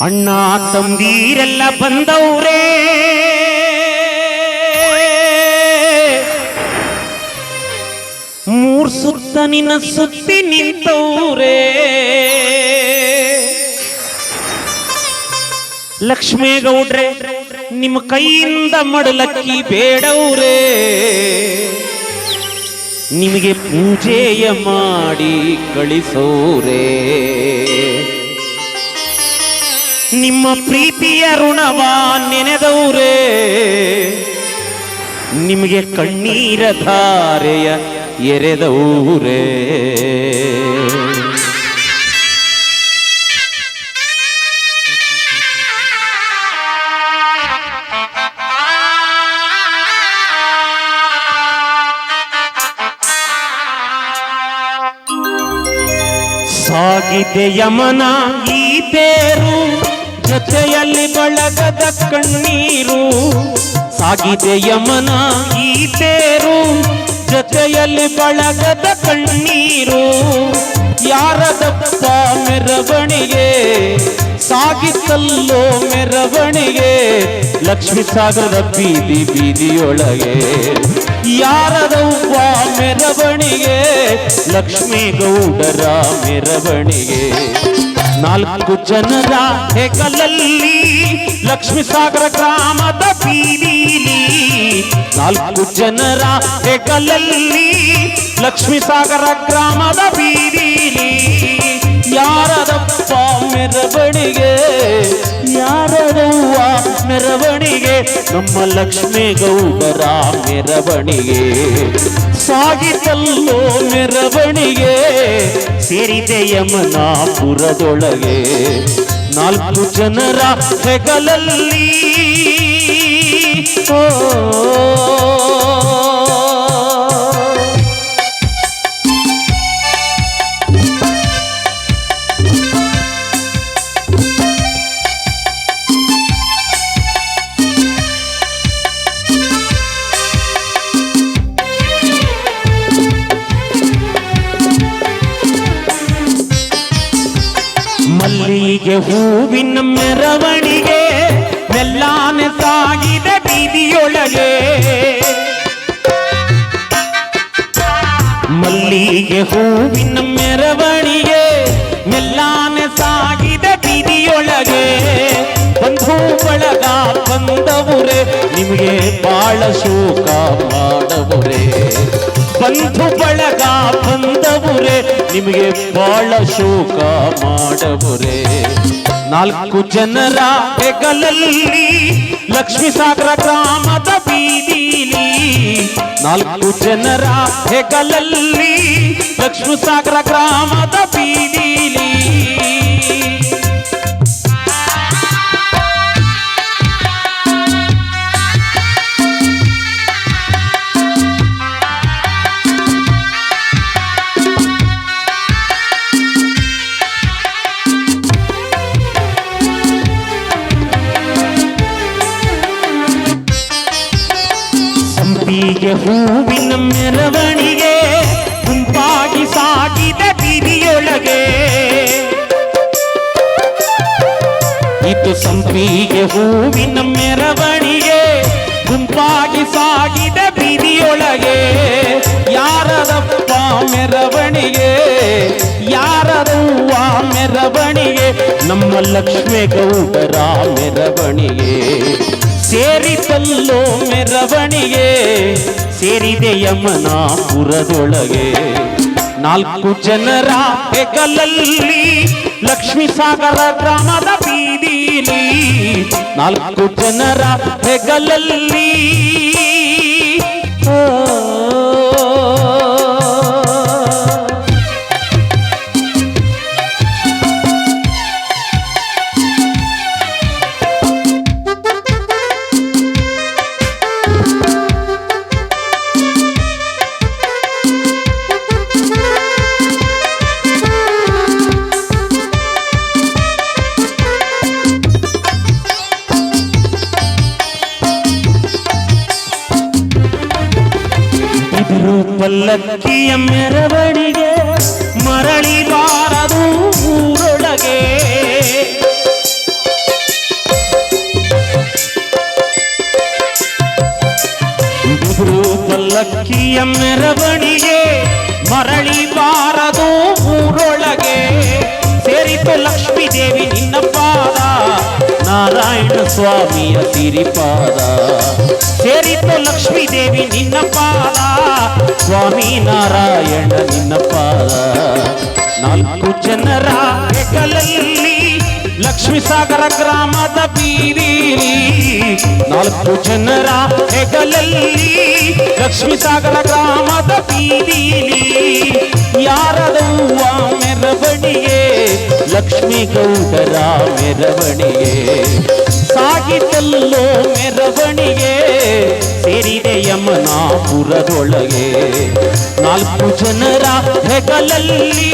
ಅಣ್ಣ ತಂದೀರೆಲ್ಲ ಬಂದವ್ರೆ, ಮೂರ್ ಸುತ್ತ ನಿನ್ನ ಸುತ್ತಿ ನಿಂತವ್ರೆ. ಲಕ್ಷ್ಮೇಗೌಡ್ರೆ ನಿಮ್ಮ ಕೈಯಿಂದ ಮಡಲಕ್ಕಿ ಬೇಡವ್ರೆ, ನಿಮಗೆ ಪೂಜೆಯ ಮಾಡಿ ಕಳಿಸೋರೆ. ನಿಮ್ಮ ಪ್ರೀತಿಯ ಋಣವ ನೆನೆದವ್ರೆ, ನಿಮಗೆ ಕಣ್ಣೀರ ಧಾರೆಯ ಎರೆದವ್ರೆ. ಸಾಗಿದೆ ಯಮನ ಈ ತೇರು, ಜೊತೆಯಲ್ಲಿ ಬಳಗದ ಕಣ್ಣೀರು. ಸಾಗಿದೆ ಯಮನ ಈ ತೇರು, ಜೊತೆಯಲ್ಲಿ ಬಳಗದ ಕಣ್ಣೀರು. ಯಾರದಪ್ಪ ಮೆರವಣಿಗೆ ಸಾಗಿತಲ್ಲೋ ಮೆರವಣಿಗೆ, ಲಕ್ಷ್ಮೀ ಸಾಗರದ ಬೀದಿ ಬೀದಿಯೊಳಗೆ. ಯಾರದವ್ವ ಮೆರವಣಿಗೆ, ಲಕ್ಷ್ಮೇಗೌಡರ ಮೆರವಣಿಗೆ. 4 ಜನರ ಹೆಗಲಲ್ಲಿ ಲಕ್ಷ್ಮೀ ಸಾಗರ ಗ್ರಾಮದ ಬೀದಿಲಿ. 4 ಜನರ ಹೆಗಲಲ್ಲಿ ಲಕ್ಷ್ಮೀ ಸಾಗರ ಗ್ರಾಮದ ಬೀದಿಲಿ. ಯಾರದಪ್ಪ ಮೆರವಣಿಗೆ, ಯಾರದವ್ವ ಮೆರವಣಿಗೆ, ನಮ್ಮ ಲಕ್ಷ್ಮೇಗೌಡರ ಮೆರವಣಿಗೆ. ಸಾಗಿತಲ್ಲೋ ಮೆರವಣಿಗೆ, ಸೇರಿದೆ ಯಮನಾಪುರದೊಳಗೆ. 4 ಜನರ ಹೆಗಲಲ್ಲಿ ಮಲ್ಲಿಗೆ ಹೂವಿನ ಮೆರವಣಿಗೆ, ಮೆಲ್ಲಾನೆ ಸಾಗಿದೆ ಬೀದಿಯೊಳಗೆ. ಮಲ್ಲಿಗೆ ಹೂವಿನ ಮೆರವಣಿಗೆ, ಮೆಲ್ಲಾನೆ ಸಾಗಿದೆ ಬೀದಿಯೊಳಗೆ. ಬಂಧು ಬಳಗ ಬಂದವುರೆ, ನಿಮಗೆ ಬಾಳ ಶೋಕ ಮಾಡವುರೆ. ಬಂಧು ಬಳಗ ಬಂದವುರೆ, ನಿಮಗೆ ಬಾಳ ಶೋಕ ಮಾಡವುರೆ. 4 ಜನರ ಹೆಗಲಲ್ಲಿ ಲಕ್ಷ್ಮೀ ಸಾಗರ ಗ್ರಾಮದ ಬೀದಿಲಿ. 4 ಜನರ ಹೆಗಲಲ್ಲಿ ಲಕ್ಷ್ಮೀ ಸಾಗರ ಗ್ರಾಮದ ಬೀದಿಲಿ. ಸಂಪಿಗೆ ಹೂವಿನ ಮೆರವಣಿಗೆ, ಗುಂಪಾಗಿ ಸಾಗಿದೆ ಬೀದಿಯೊಳಗೆ. ಇದು ಸಂಪಿಗೆ ಹೂವಿನ ಮೆರವಣಿಗೆ, ಗುಂಪಾಗಿ ಸಾಗಿದೆ ಬೀದಿಯೊಳಗೆ. ಯಾರದಪ್ಪ ಮೆರವಣಿಗೆ, ಯಾರದವ್ವ ಮೆರವಣಿಗೆ, ನಮ್ಮ ಲಕ್ಷ್ಮೇಗೌಡರ ಮೆರವಣಿಗೆ. ಸೇರಿತಲ್ಲೋ ಮೆರವಣಿಗೆ, ಸೇರಿದೆ ಯಮನಾಪುರದೊಳಗೆ. 4 ಜನರ ಹೆಗಲಲ್ಲಿ ಲಕ್ಷ್ಮೀ ಸಾಗರ ಗ್ರಾಮದ ಬೀದಿಲಿ. 4 ಜನರ ಹೆಗಲಲ್ಲಿ ಪಲ್ಲಕ್ಕಿಯ ಮೆರವಣಿಗೆ ಮರಳಿ ಬಾರದು ಊರೊಳಗೆ. ಪಲ್ಲಕ್ಕಿಯ ಮೆರವಣಿಗೆ ಮರಳಿ ಬಾರದು ಊರೊಳಗೆ ಸೇರಿತು ಲಕ್ಷ್ಮೀ ದೇವಿ ನಿನ್ನ ಪಾದ ನಾರಾಯಣ ಸ್ವಾಮಿಯ ಸಿರಿಪಾದ ಸೇರಿತು ಲಕ್ಷ್ಮೀ ದೇವಿ ನಿನ್ನ ಪಾದ ಸ್ವಾಮಿ ನಾರಾಯಣ ನಿನ್ನ ಪಾದ ನಾಲ್ಕು ಜನರ ಹೆಗಲಲ್ಲಿ ಲಕ್ಷ್ಮೀ ಸಾಗರ ಗ್ರಾಮದ ಬೀದಿಲಿ ನಾಲ್ಕು ಜನರ ಹೆಗಲಲ್ಲಿ ಲಕ್ಷ್ಮೀ ಸಾಗರ ಗ್ರಾಮದ ಬೀದಿಲಿ ಯಾರದವ್ವ ಮೆರವಣಿಗೆ ಲಕ್ಷ್ಮೀ ಗೌಡರ ಮೆರವಣಿಗೆ ಸಾಗಿತಲ್ಲೋ ಮೆರವಣಿಗೆ ಸೇರಿದೆ ಯಮನಾಪುರದೊಳಗೆ ನಾಲ್ಕು ಜನರ ಹೆಗಲಲ್ಲಿ